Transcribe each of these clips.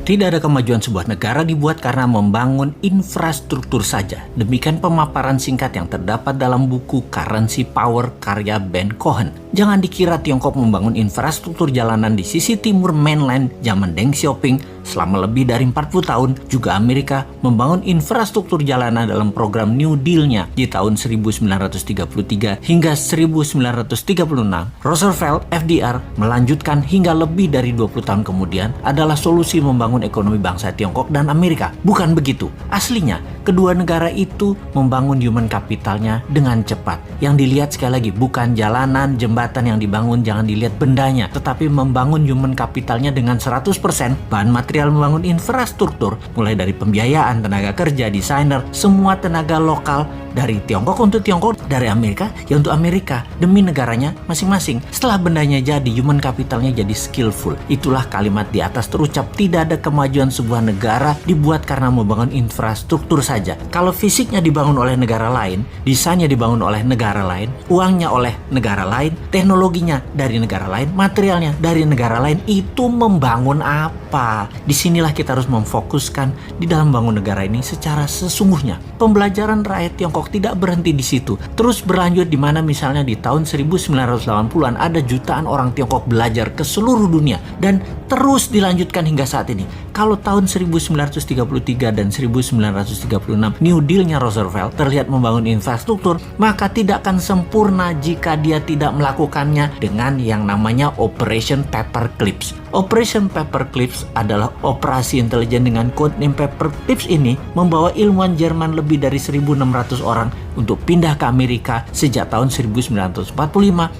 Tidak ada kemajuan sebuah negara dibuat karena membangun infrastruktur saja. Demikian pemaparan singkat yang terdapat dalam buku Currency Power karya Ben Cohen. Jangan dikira Tiongkok membangun infrastruktur jalanan di sisi timur mainland zaman Deng Xiaoping selama lebih dari 40 tahun. Juga Amerika membangun infrastruktur jalanan dalam program New Deal-nya di tahun 1933 hingga 1936. Roosevelt, FDR melanjutkan hingga lebih dari 20 tahun kemudian adalah solusi membangun ekonomi bangsa Tiongkok dan Amerika. Bukan begitu. Aslinya, kedua negara itu membangun human capitalnya dengan cepat. Yang dilihat sekali lagi bukan jalanan, jembatan yang dibangun, jangan dilihat bendanya, tetapi membangun human capitalnya dengan 100%. Bahan material membangun infrastruktur, mulai dari pembiayaan, tenaga kerja, desainer, semua tenaga lokal dari Tiongkok untuk Tiongkok, dari Amerika ya untuk Amerika, demi negaranya masing-masing. Setelah bendanya jadi, human capitalnya jadi skillful. Itulah kalimat di atas terucap, tidak ada kemajuan sebuah negara dibuat karena membangun infrastruktur saja. Kalau fisiknya dibangun oleh negara lain, desainnya dibangun oleh negara lain, uangnya oleh negara lain, teknologinya dari negara lain, materialnya dari negara lain, itu membangun apa? Disinilah kita harus memfokuskan di dalam membangun negara ini secara sesungguhnya. Pembelajaran rakyat Tiongkok tidak berhenti di situ, terus berlanjut di mana misalnya di tahun 1980-an ada jutaan orang Tiongkok belajar ke seluruh dunia dan terus dilanjutkan hingga saat ini. Kalau tahun 1933 dan 1936 New Deal-nya Roosevelt terlihat membangun infrastruktur, maka tidak akan sempurna jika dia tidak melakukannya dengan yang namanya Operation Paperclips. Operation Paperclips adalah operasi intelijen dengan codename Paperclips. Ini membawa ilmuwan Jerman lebih dari 1.600 orang untuk pindah ke Amerika sejak tahun 1945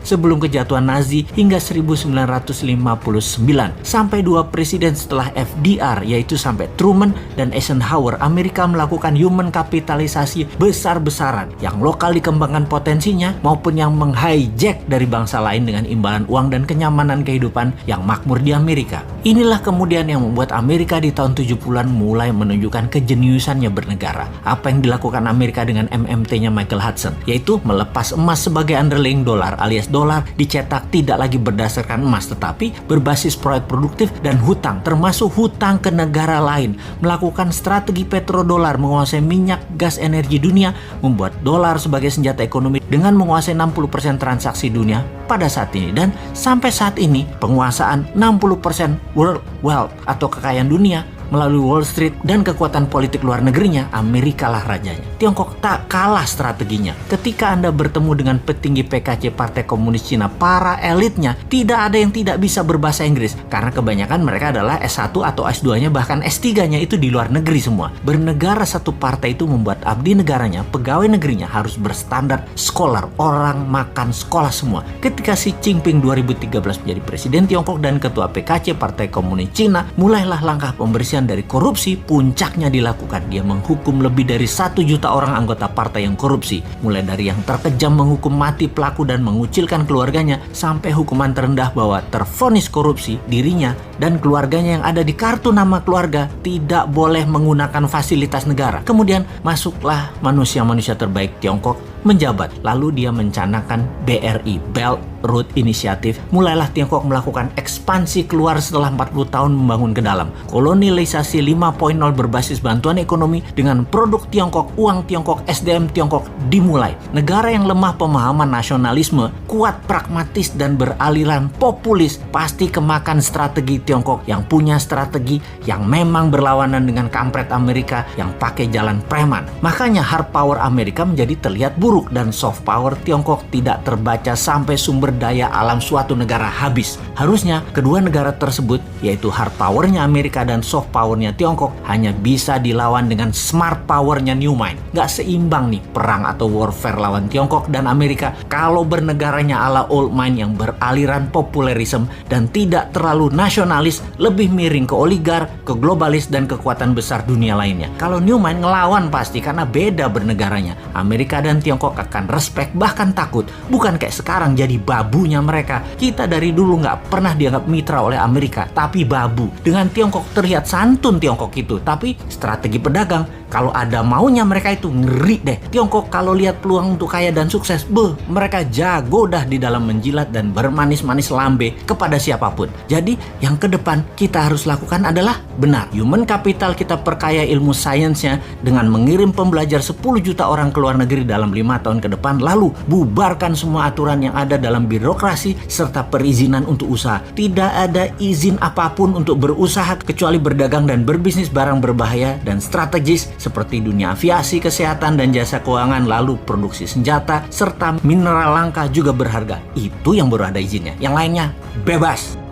sebelum kejatuhan Nazi hingga 1959. Sampai dua presiden setelah FDR, yaitu sampai Truman dan Eisenhower, Amerika melakukan human kapitalisasi besar-besaran. Yang lokal dikembangkan potensinya maupun yang menghijack dari bangsa lain dengan imbalan uang dan kenyamanan kehidupan yang makmur di Amerika. Inilah kemudian yang membuat Amerika di tahun 70-an mulai menunjukkan kejeniusannya bernegara. Apa yang dilakukan Amerika dengan MMT-nya Michael Hudson, yaitu melepas emas sebagai underlying dolar, alias dolar dicetak tidak lagi berdasarkan emas tetapi berbasis proyek produktif dan hutang, termasuk hutang ke negara lain. Melakukan strategi petrodolar, menguasai minyak, gas, energi dunia, membuat dolar sebagai senjata ekonomi dengan menguasai 60% transaksi dunia pada saat ini. Dan sampai saat ini penguasaan 60% world wealth atau kekayaan dunia melalui Wall Street dan kekuatan politik luar negerinya, Amerika lah rajanya. Tiongkok tak kalah strateginya. Ketika Anda bertemu dengan petinggi PKC Partai Komunis Cina, para elitnya, tidak ada yang tidak bisa berbahasa Inggris. Karena kebanyakan mereka adalah S1 atau S2-nya, bahkan S3-nya itu di luar negeri semua. Bernegara satu partai itu membuat abdi negaranya, pegawai negerinya harus berstandar scholar, orang makan sekolah semua. Ketika Xi Jinping 2013 menjadi presiden Tiongkok dan ketua PKC Partai Komunis Cina, mulailah langkah pembersihan dari korupsi. Puncaknya dilakukan, dia menghukum lebih dari 1 juta orang anggota partai yang korupsi, mulai dari yang terkejam menghukum mati pelaku dan mengucilkan keluarganya, sampai hukuman terendah bahwa tervonis korupsi dirinya dan keluarganya yang ada di kartu nama keluarga tidak boleh menggunakan fasilitas negara. Kemudian masuklah manusia-manusia terbaik Tiongkok menjabat. Lalu dia mencanangkan BRI, Belt Road Initiative. Mulailah Tiongkok melakukan ekspansi keluar setelah 40 tahun membangun ke dalam. Kolonialisasi 5.0 berbasis bantuan ekonomi dengan produk Tiongkok, uang Tiongkok, SDM Tiongkok dimulai. Negara yang lemah pemahaman nasionalisme, kuat pragmatis dan beraliran populis, pasti kemakan strategi Tiongkok yang punya strategi yang memang berlawanan dengan kampret Amerika yang pakai jalan preman. Makanya hard power Amerika menjadi terlihat buruk dan soft power Tiongkok tidak terbaca sampai sumber daya alam suatu negara habis. Harusnya kedua negara tersebut, yaitu hard powernya Amerika dan soft powernya Tiongkok, hanya bisa dilawan dengan smart powernya New Mind. Gak seimbang nih perang atau warfare lawan Tiongkok dan Amerika kalau bernegaranya ala old mind yang beraliran populerisme dan tidak terlalu nasionalis, lebih miring ke oligar, ke globalis dan kekuatan besar dunia lainnya. Kalau New Mind ngelawan pasti karena beda bernegaranya. Amerika dan Tiongkok akan respect, bahkan takut. Bukan kayak sekarang jadi babunya mereka. Kita dari dulu nggak pernah dianggap mitra oleh Amerika, tapi babu. Dengan Tiongkok terlihat santun Tiongkok itu, tapi strategi pedagang Kalau ada maunya mereka itu ngeri deh. Tiongkok kalau lihat peluang untuk kaya dan sukses, mereka jago dah di dalam menjilat dan bermanis-manis lambe kepada siapapun. Jadi yang ke depan kita harus lakukan adalah benar. Human capital kita perkaya ilmu sainsnya dengan mengirim pembelajar 10 juta orang ke luar negeri dalam 5 tahun ke depan, lalu bubarkan semua aturan yang ada dalam birokrasi serta perizinan untuk usaha. Tidak ada izin apapun untuk berusaha kecuali berdagang dan berbisnis barang berbahaya dan strategis seperti dunia aviasi, kesehatan dan jasa keuangan, lalu produksi senjata serta mineral langka juga berharga. Itu yang baru ada izinnya. Yang lainnya bebas.